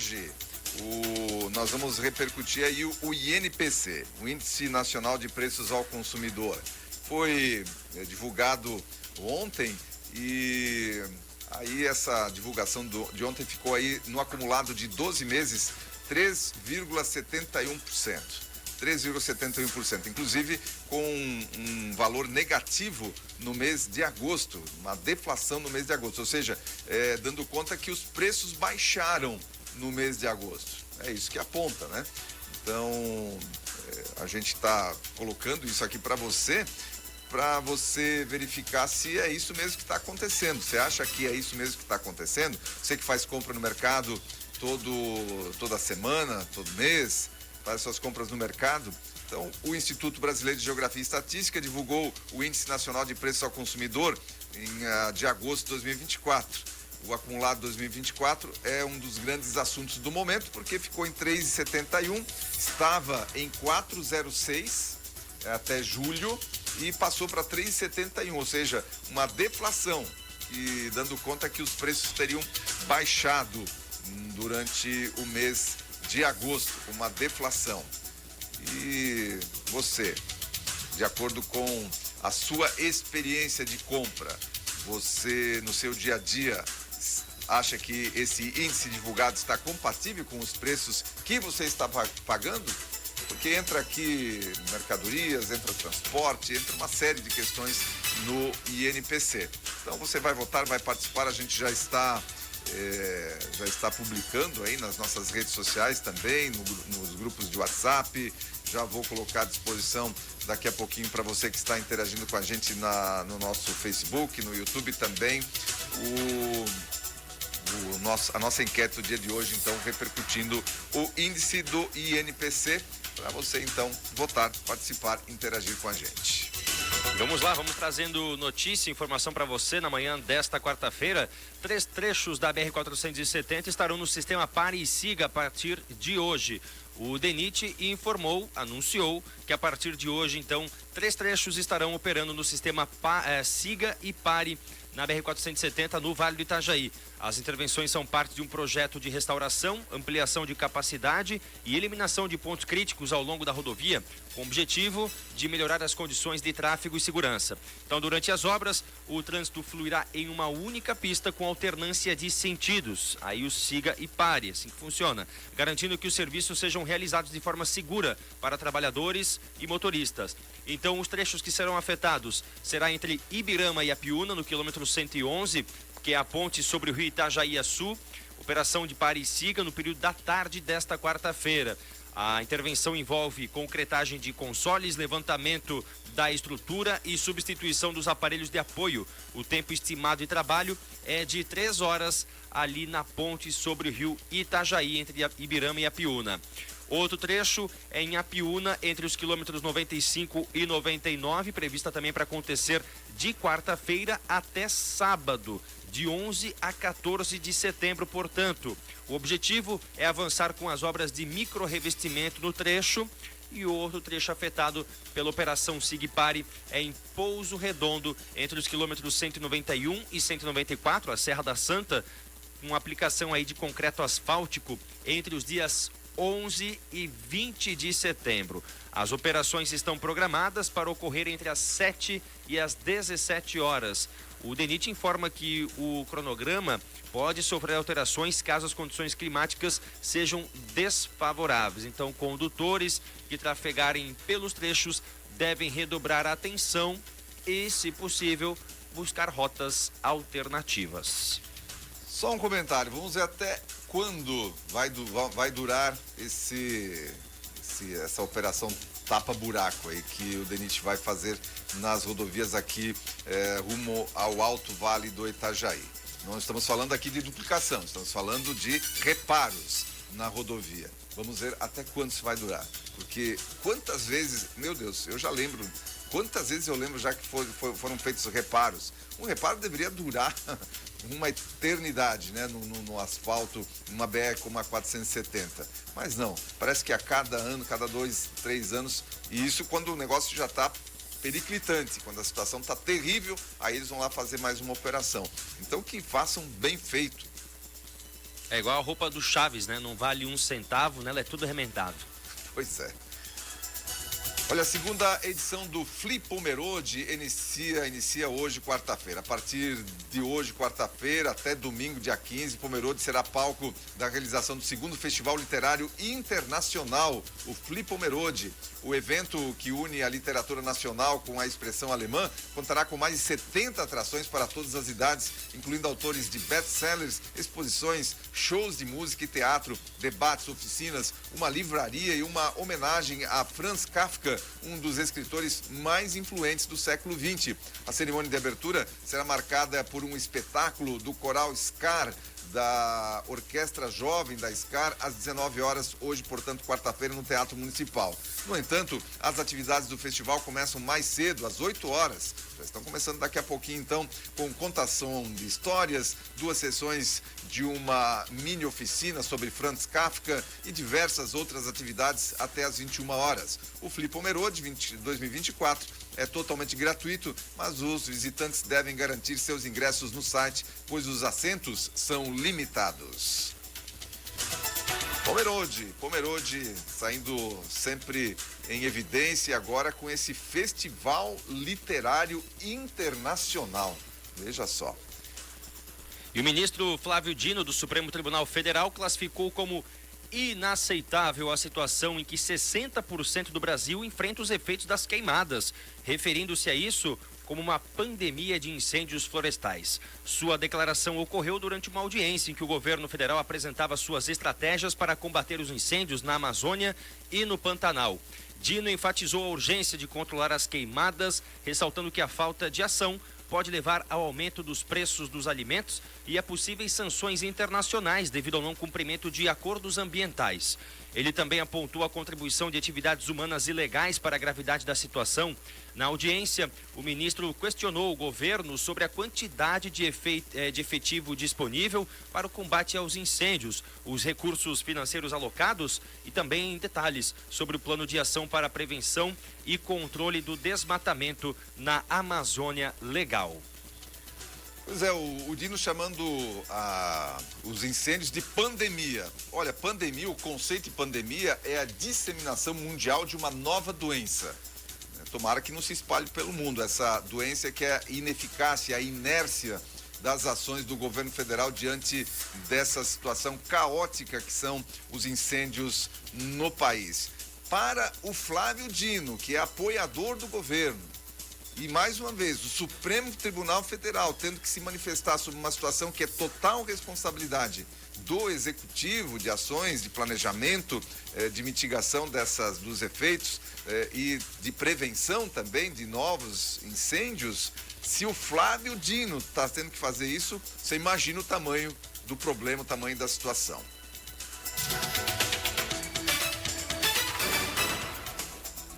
hoje nós vamos repercutir aí o INPC, o Índice Nacional de Preços ao Consumidor. Foi divulgado ontem e aí essa divulgação de ontem ficou aí no acumulado de 12 meses 3,71%. 3,71%, inclusive com um valor negativo no mês de agosto, uma deflação no mês de agosto, ou seja, dando conta que os preços baixaram no mês de agosto. É isso que aponta, né? Então, a gente está colocando isso aqui para você verificar se é isso mesmo que está acontecendo. Você acha que é isso mesmo que está acontecendo? Você que faz compra no mercado toda semana, todo mês, faz suas compras no mercado. Então, o Instituto Brasileiro de Geografia e Estatística divulgou o Índice Nacional de Preços ao Consumidor de agosto de 2024. O acumulado 2024 é um dos grandes assuntos do momento, porque ficou em 3,71, estava em 4,06 até julho e passou para 3,71, ou seja, uma deflação, e dando conta que os preços teriam baixado durante o mês de agosto, uma deflação. E você, de acordo com a sua experiência de compra, você no seu dia a dia acha que esse índice divulgado está compatível com os preços que você está pagando? Porque entra aqui mercadorias, entra transporte, entra uma série de questões no INPC. Então você vai votar, vai participar, a gente já está publicando aí nas nossas redes sociais também, nos grupos de WhatsApp. Já vou colocar à disposição daqui a pouquinho para você que está interagindo com a gente no nosso Facebook, no YouTube também, a nossa enquete do dia de hoje, então, repercutindo o índice do INPC, para você, então, votar, participar, interagir com a gente. Vamos lá, vamos trazendo notícia, informação para você na manhã desta quarta-feira. 3 trechos da BR-470 estarão no sistema Pare e Siga a partir de hoje. O DENIT anunciou que a partir de hoje, então, 3 trechos estarão operando no sistema Siga e Pare na BR-470 no Vale do Itajaí. As intervenções são parte de um projeto de restauração, ampliação de capacidade e eliminação de pontos críticos ao longo da rodovia, com o objetivo de melhorar as condições de tráfego e segurança. Então, durante as obras, o trânsito fluirá em uma única pista com alternância de sentidos. Aí o siga e pare, assim que funciona, garantindo que os serviços sejam realizados de forma segura para trabalhadores e motoristas. Então, os trechos que serão afetados será entre Ibirama e Apiúna, no quilômetro 111, que é a ponte sobre o rio Itajaí-Açu, operação de pare e siga no período da tarde desta quarta-feira. A intervenção envolve concretagem de consoles, levantamento da estrutura e substituição dos aparelhos de apoio. O tempo estimado de trabalho é de 3 horas ali na ponte sobre o rio Itajaí, entre Ibirama e Apiúna. Outro trecho é em Apiúna, entre os quilômetros 95 e 99, prevista também para acontecer de quarta-feira até sábado, de 11 a 14 de setembro, portanto. O objetivo é avançar com as obras de micro-revestimento no trecho. E o outro trecho afetado pela operação Sigpare é em Pouso Redondo, entre os quilômetros 191 e 194, a Serra da Santa, com aplicação aí de concreto asfáltico entre os dias 11 e 20 de setembro. As operações estão programadas para ocorrer entre as 7 e as 17 horas. O DENIT informa que o cronograma pode sofrer alterações caso as condições climáticas sejam desfavoráveis. Então, condutores que trafegarem pelos trechos devem redobrar a atenção e, se possível, buscar rotas alternativas. Só um comentário, vamos ver até quando vai durar essa operação tapa-buraco aí que o DENIT vai fazer nas rodovias aqui rumo ao Alto Vale do Itajaí. Não estamos falando aqui de duplicação, estamos falando de reparos na rodovia. Vamos ver até quando isso vai durar. Porque quantas vezes, meu Deus, eu já lembro, quantas vezes eu lembro já que foram feitos reparos. Um reparo deveria durar uma eternidade, né, no asfalto, numa BR como a 470. Mas não, parece que a cada ano, cada 2, 3 anos, e isso quando o negócio já está periclitante, quando a situação está terrível, aí eles vão lá fazer mais uma operação. Então que façam bem feito. É igual a roupa do Chaves, né? Não vale 1 centavo, né? Ela é tudo remendado. Pois é. Olha, a segunda edição do Flipomerode inicia hoje, quarta-feira. A partir de hoje, quarta-feira, até domingo, dia 15, Pomerode será palco da realização do segundo Festival Literário Internacional, o Flipomerode. O evento, que une a literatura nacional com a expressão alemã, contará com mais de 70 atrações para todas as idades, incluindo autores de best-sellers, exposições, shows de música e teatro, debates, oficinas, uma livraria e uma homenagem a Franz Kafka, um dos escritores mais influentes do século XX. A cerimônia de abertura será marcada por um espetáculo do coral Scar, da Orquestra Jovem da Scar, às 19 horas, hoje, portanto, quarta-feira, no Teatro Municipal. No entanto, as atividades do festival começam mais cedo, às 8 horas. Já estão começando daqui a pouquinho, então, com contação de histórias, 2 sessões de uma mini oficina sobre Franz Kafka e diversas outras atividades até às 21 horas. O Flipomerode 2024 é totalmente gratuito, mas os visitantes devem garantir seus ingressos no site, pois os assentos são limitados. Pomerode saindo sempre em evidência agora com esse Festival Literário Internacional. Veja só. E o ministro Flávio Dino, do Supremo Tribunal Federal, classificou como inaceitável a situação em que 60% do Brasil enfrenta os efeitos das queimadas, referindo-se a isso como uma pandemia de incêndios florestais. Sua declaração ocorreu durante uma audiência em que o governo federal apresentava suas estratégias para combater os incêndios na Amazônia e no Pantanal. Dino enfatizou a urgência de controlar as queimadas, ressaltando que a falta de ação pode levar ao aumento dos preços dos alimentos e a possíveis sanções internacionais devido ao não cumprimento de acordos ambientais. Ele também apontou a contribuição de atividades humanas ilegais para a gravidade da situação. Na audiência, o ministro questionou o governo sobre a quantidade de efetivo disponível para o combate aos incêndios, os recursos financeiros alocados e também detalhes sobre o plano de ação para a prevenção e controle do desmatamento na Amazônia Legal. Pois é, o Dino chamando os incêndios de pandemia. Olha, pandemia, o conceito de pandemia é a disseminação mundial de uma nova doença. Tomara que não se espalhe pelo mundo. Essa doença que é a ineficácia, a inércia das ações do governo federal diante dessa situação caótica que são os incêndios no país. Para o Flávio Dino, que é apoiador do governo, e mais uma vez, o Supremo Tribunal Federal tendo que se manifestar sobre uma situação que é total responsabilidade do Executivo, de ações, de planejamento, de mitigação dos efeitos e de prevenção também de novos incêndios. Se o Flávio Dino está tendo que fazer isso, você imagina o tamanho do problema, o tamanho da situação.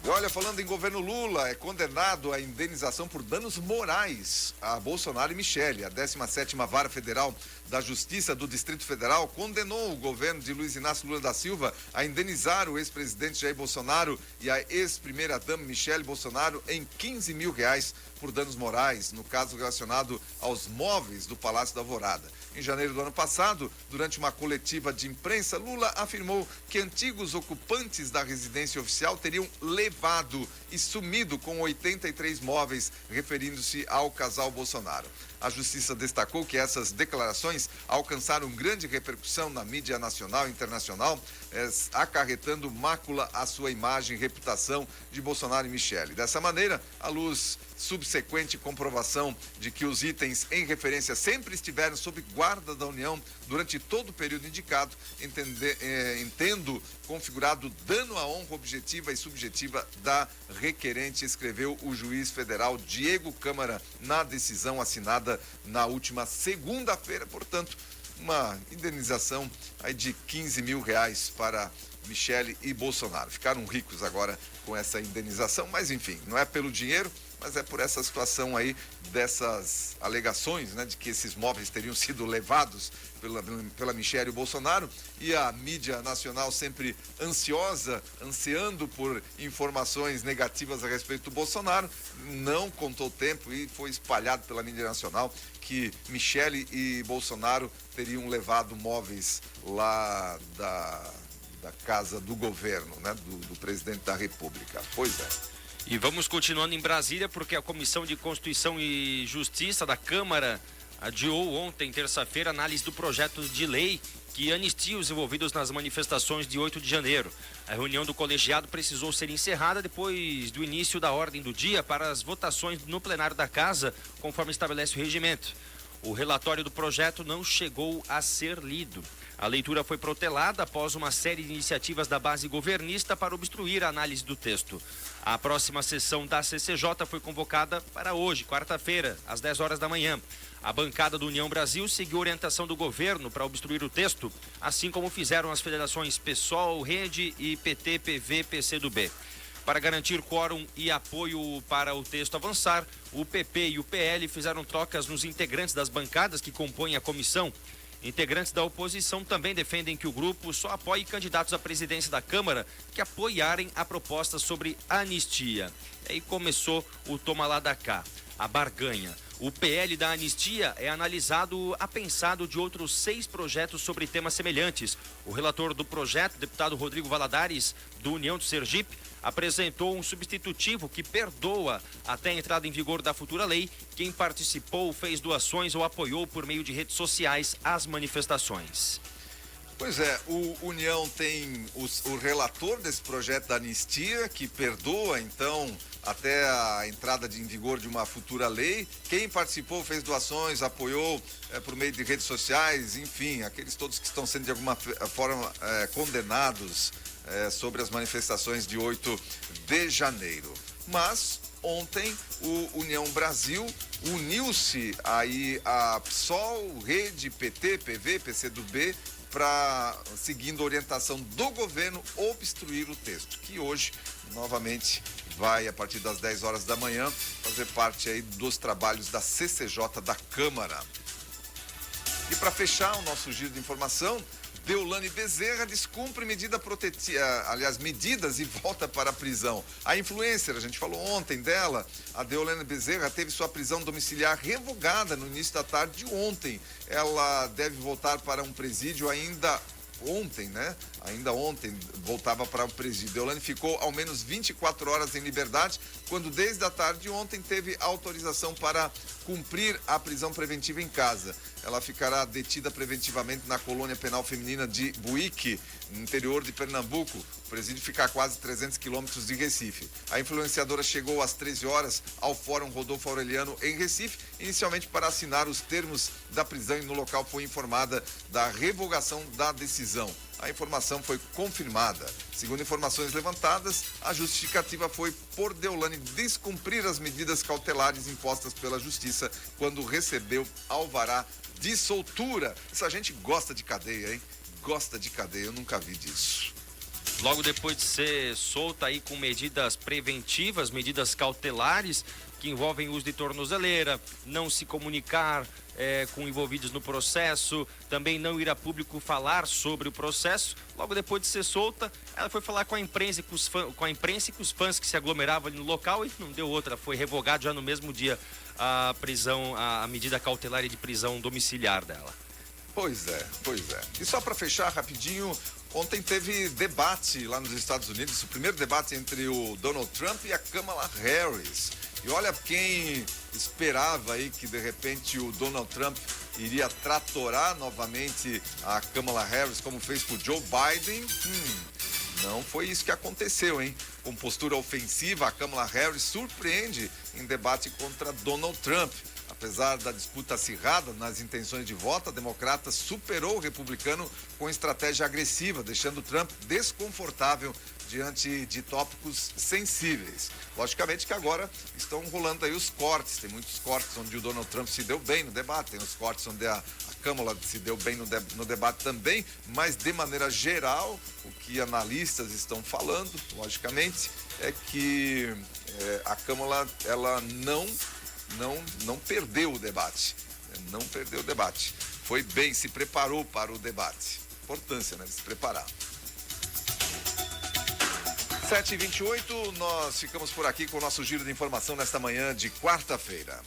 E olha, falando em governo Lula, é condenado a indenização por danos morais a Bolsonaro e Michele. A 17ª Vara Federal da Justiça do Distrito Federal condenou o governo de Luiz Inácio Lula da Silva a indenizar o ex-presidente Jair Bolsonaro e a ex-primeira-dama Michele Bolsonaro em R$15 mil por danos morais, no caso relacionado aos móveis do Palácio da Alvorada. Em janeiro do ano passado, durante uma coletiva de imprensa, Lula afirmou que antigos ocupantes da residência oficial teriam levado e sumido com 83 móveis, referindo-se ao casal Bolsonaro. A Justiça destacou que essas declarações alcançaram grande repercussão na mídia nacional e internacional, acarretando mácula à sua imagem e reputação de Bolsonaro e Michele. Dessa maneira, à luz subsequente comprovação de que os itens em referência sempre estiveram sob guarda da União durante todo o período indicado, entendo configurado dano à honra objetiva e subjetiva da requerente, escreveu o juiz federal Diego Câmara na decisão assinada na última segunda-feira. Portanto, uma indenização aí de R$15 mil para Michele e Bolsonaro. Ficaram ricos agora com essa indenização, mas enfim, não é pelo dinheiro, mas é por essa situação aí dessas alegações, né, de que esses móveis teriam sido levados pela Michelle Bolsonaro, e a mídia nacional sempre ansiosa, ansiando por informações negativas a respeito do Bolsonaro, não contou tempo e foi espalhado pela mídia nacional que Michelle e Bolsonaro teriam levado móveis lá da casa do governo, né, do presidente da República. Pois é. E vamos continuando em Brasília, porque a Comissão de Constituição e Justiça da Câmara adiou ontem, terça-feira, análise do projeto de lei que anistia os envolvidos nas manifestações de 8 de janeiro. A reunião do colegiado precisou ser encerrada depois do início da ordem do dia para as votações no plenário da Casa, conforme estabelece o regimento. O relatório do projeto não chegou a ser lido. A leitura foi protelada após uma série de iniciativas da base governista para obstruir a análise do texto. A próxima sessão da CCJ foi convocada para hoje, quarta-feira, às 10 horas da manhã. A bancada do União Brasil seguiu orientação do governo para obstruir o texto, assim como fizeram as federações PSOL, Rede e PT, PV, PCdoB. Para garantir quórum e apoio para o texto avançar, o PP e o PL fizeram trocas nos integrantes das bancadas que compõem a comissão. Integrantes da oposição também defendem que o grupo só apoie candidatos à presidência da Câmara que apoiarem a proposta sobre anistia. E aí começou o toma lá da cá, a barganha. O PL da anistia é analisado apensado de outros 6 projetos sobre temas semelhantes. O relator do projeto, deputado Rodrigo Valadares, do União do Sergipe, apresentou um substitutivo que perdoa até a entrada em vigor da futura lei quem participou, fez doações ou apoiou por meio de redes sociais as manifestações. Pois é, o União tem o relator desse projeto da anistia, que perdoa, então, até a entrada em vigor de uma futura lei. Quem participou, fez doações, apoiou por meio de redes sociais, enfim, aqueles todos que estão sendo de alguma forma condenados sobre as manifestações de 8 de janeiro. Mas ontem o União Brasil uniu-se aí a PSOL, Rede, PT, PV, PCdoB, para, seguindo a orientação do governo, obstruir o texto, que hoje, novamente, vai, a partir das 10 horas da manhã, fazer parte aí dos trabalhos da CCJ da Câmara. E para fechar o nosso giro de informação, Deolane Bezerra descumpre medida medidas e volta para a prisão. A influencer, a gente falou ontem dela, a Deolane Bezerra teve sua prisão domiciliar revogada no início da tarde de ontem. Ela deve voltar para um presídio ainda ontem, né? Ainda ontem voltava para o presídio. Deolane ficou ao menos 24 horas em liberdade, quando desde a tarde de ontem teve autorização para cumprir a prisão preventiva em casa. Ela ficará detida preventivamente na colônia penal feminina de Buíque, no interior de Pernambuco. O presídio fica a quase 300 quilômetros de Recife. A influenciadora chegou às 13 horas ao Fórum Rodolfo Aureliano em Recife, inicialmente para assinar os termos da prisão, e no local foi informada da revogação da decisão. A informação foi confirmada. Segundo informações levantadas, a justificativa foi por Deolane descumprir as medidas cautelares impostas pela Justiça quando recebeu alvará de soltura. Essa gente gosta de cadeia, hein? Gosta de cadeia, eu nunca vi disso. Logo depois de ser solta aí com medidas preventivas, medidas cautelares, que envolvem uso de tornozeleira, não se comunicar com envolvidos no processo, também não ir a público falar sobre o processo. Logo depois de ser solta, ela foi falar com a imprensa e com os fãs que se aglomeravam ali no local, e não deu outra, foi revogado já no mesmo dia a prisão, a medida cautelar de prisão domiciliar dela. Pois é. E só para fechar rapidinho, ontem teve debate lá nos Estados Unidos, o primeiro debate entre o Donald Trump e a Kamala Harris. E olha, quem esperava aí que de repente o Donald Trump iria tratorar novamente a Kamala Harris, como fez com o Joe Biden, não foi isso que aconteceu, hein? Com postura ofensiva, a Kamala Harris surpreende em debate contra Donald Trump. Apesar da disputa acirrada nas intenções de voto, a democrata superou o republicano com estratégia agressiva, deixando Trump desconfortável diante de tópicos sensíveis. Logicamente que agora estão rolando aí os cortes, tem muitos cortes onde o Donald Trump se deu bem no debate, tem os cortes onde a Kamala se deu bem no debate também, mas de maneira geral, o que analistas estão falando, logicamente, é que a Câmara ela não perdeu o debate. Não perdeu o debate. Foi bem, se preparou para o debate. Importância, né? Se preparar. 7h28, nós ficamos por aqui com o nosso giro de informação nesta manhã de quarta-feira.